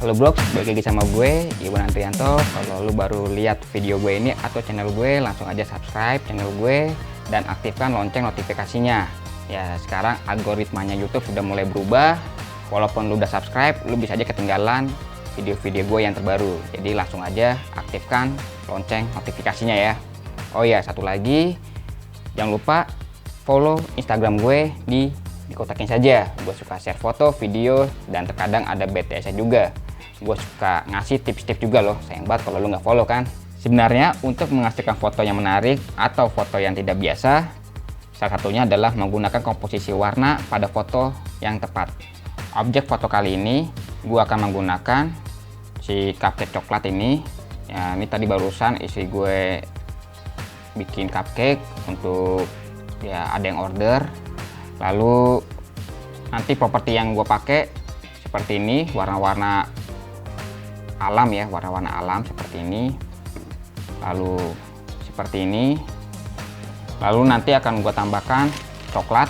Halo Blog, balik lagi sama gue, Iwan Andrianto. Kalau lu baru lihat video gue ini atau channel gue, langsung aja subscribe channel gue dan aktifkan lonceng notifikasinya. Ya, sekarang algoritmanya YouTube sudah mulai berubah. Walaupun lu udah subscribe, lu bisa aja ketinggalan video-video gue yang terbaru. Jadi langsung aja aktifkan lonceng notifikasinya ya. Oh ya, satu lagi, jangan lupa follow Instagram gue dikotakin saja. Gue suka share foto, video, dan terkadang ada BTS juga. Gue suka ngasih tips-tips juga loh. Sayang banget kalau lu nggak follow kan. Sebenarnya untuk menghasilkan foto yang menarik atau foto yang tidak biasa, salah satunya adalah menggunakan komposisi warna pada foto yang tepat. Objek foto kali ini gue akan menggunakan si cupcake coklat ini. Ya, ini tadi barusan istri gue bikin cupcake untuk ya ada yang order. Lalu nanti properti yang gue pakai seperti ini, warna-warna alam ya, warna-warna alam seperti ini, lalu seperti ini, lalu nanti akan gue tambahkan coklat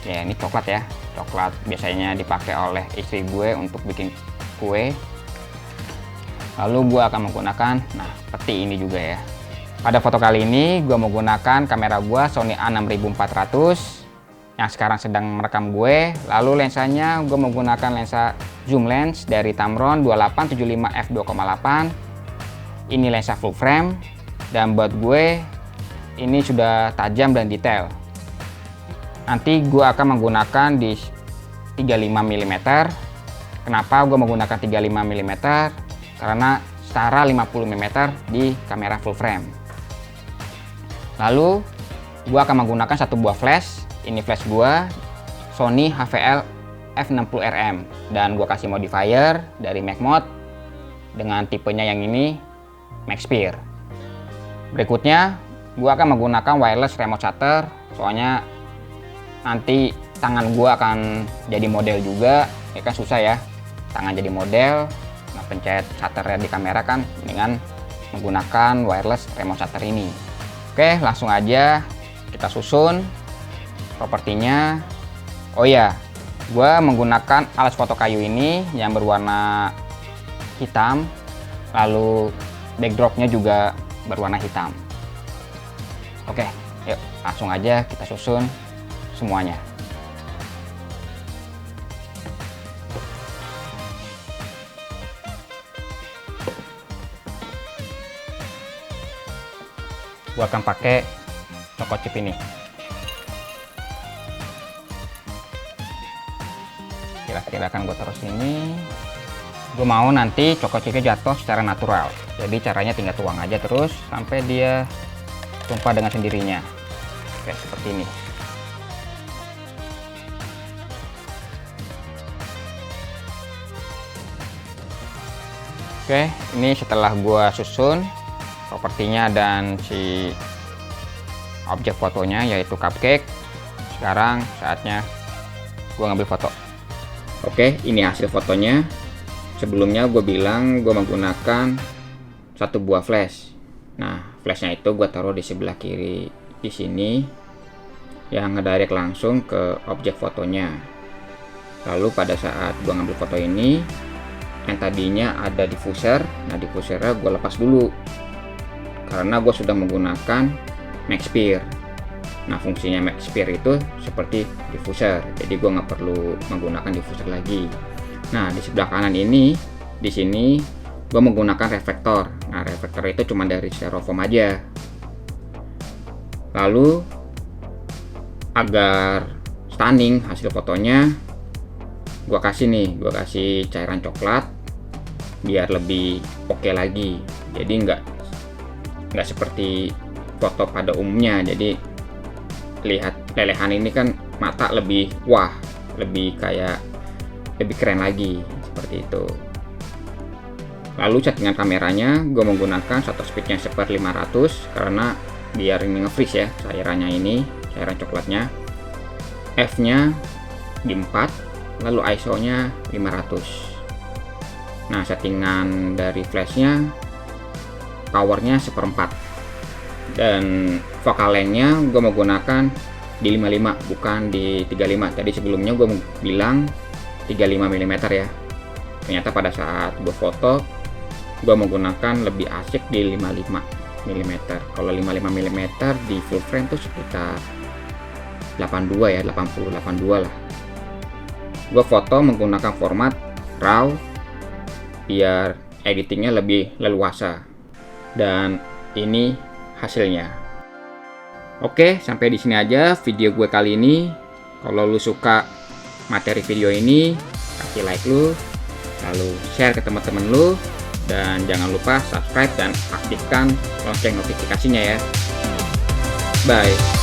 ya, ini coklat ya, coklat biasanya dipakai oleh istri gue untuk bikin kue. Lalu gue akan menggunakan peti ini juga ya. Pada foto kali ini gue menggunakan kamera gue Sony A6400 yang sekarang sedang merekam gue. Lalu lensanya gue menggunakan lensa zoom lens dari Tamron 2875 f2,8. Ini lensa full frame dan buat gue ini sudah tajam dan detail. Nanti gue akan menggunakan di 35 mm. Kenapa gue menggunakan 35 mm? Karena setara 50 mm di kamera full frame. Lalu gue akan menggunakan satu buah flash. Ini flash gua Sony HVL F60RM dan gua kasih modifier dari Macmod dengan tipenya yang ini Maxpeer. Berikutnya gua akan menggunakan wireless remote shutter, soalnya nanti tangan gua akan jadi model juga, ya kan susah ya tangan jadi model. Nah, pencet shutternya di kamera kan dengan menggunakan wireless remote shutter ini. Oke, langsung aja kita susun propertinya. Oh ya, gue menggunakan alas foto kayu ini yang berwarna hitam, lalu backdropnya juga berwarna hitam. Oke, yuk langsung aja kita susun semuanya. Gue akan pakai choco chip ini. Kira-kira akan gue taruh sini. Gue mau nanti choco chipnya jatuh secara natural. Jadi caranya tinggal tuang aja terus sampai dia tumpah dengan sendirinya. Oke, seperti ini. Oke, ini setelah gue susun propertinya dan si objek fotonya yaitu cupcake. Sekarang saatnya gue ngambil foto. Oke, ini hasil fotonya. Sebelumnya gue bilang gue menggunakan satu buah flash. Nah, flashnya itu gue taruh di sebelah kiri di sini, yang ngedirect langsung ke objek fotonya. Lalu pada saat gue ngambil foto ini, yang tadinya ada diffuser, nah diffusernya gue lepas dulu karena gue sudah menggunakan Maxpeer. Nah, fungsinya Maxpeer itu seperti diffuser, jadi gue nggak perlu menggunakan diffuser lagi. Nah, di sebelah kanan ini, di sini gue menggunakan reflektor. Nah, reflektor itu cuma dari styrofoam aja. Lalu agar stunning hasil fotonya, gue kasih cairan coklat biar lebih oke lagi. Jadi nggak seperti foto pada umumnya. Jadi lihat lelehan ini kan mata lebih wah, lebih keren lagi seperti itu. Lalu settingan kameranya gue menggunakan shutter speednya 1/500 karena biar ini nge-freeze ya cairannya ini, cairan coklatnya. F nya di 4, lalu ISO nya 500. Nah, settingan dari flashnya powernya 1/4 dan focal length-nya gue menggunakan di 55 bukan di 35. Tadi sebelumnya gue bilang 35 mm ya. ternyata pada saat gue foto gue menggunakan lebih asik di 55 mm. Kalau 55 mm di full frame tuh sekitar 82 ya, 80 82 lah. Gue foto menggunakan format RAW biar editingnya lebih leluasa, dan ini hasilnya. Oke, sampai di sini aja video gue kali ini. Kalau lu suka materi video ini, kasih like lu, lalu share ke teman-teman lu, dan jangan lupa subscribe dan aktifkan lonceng notifikasinya ya. Bye.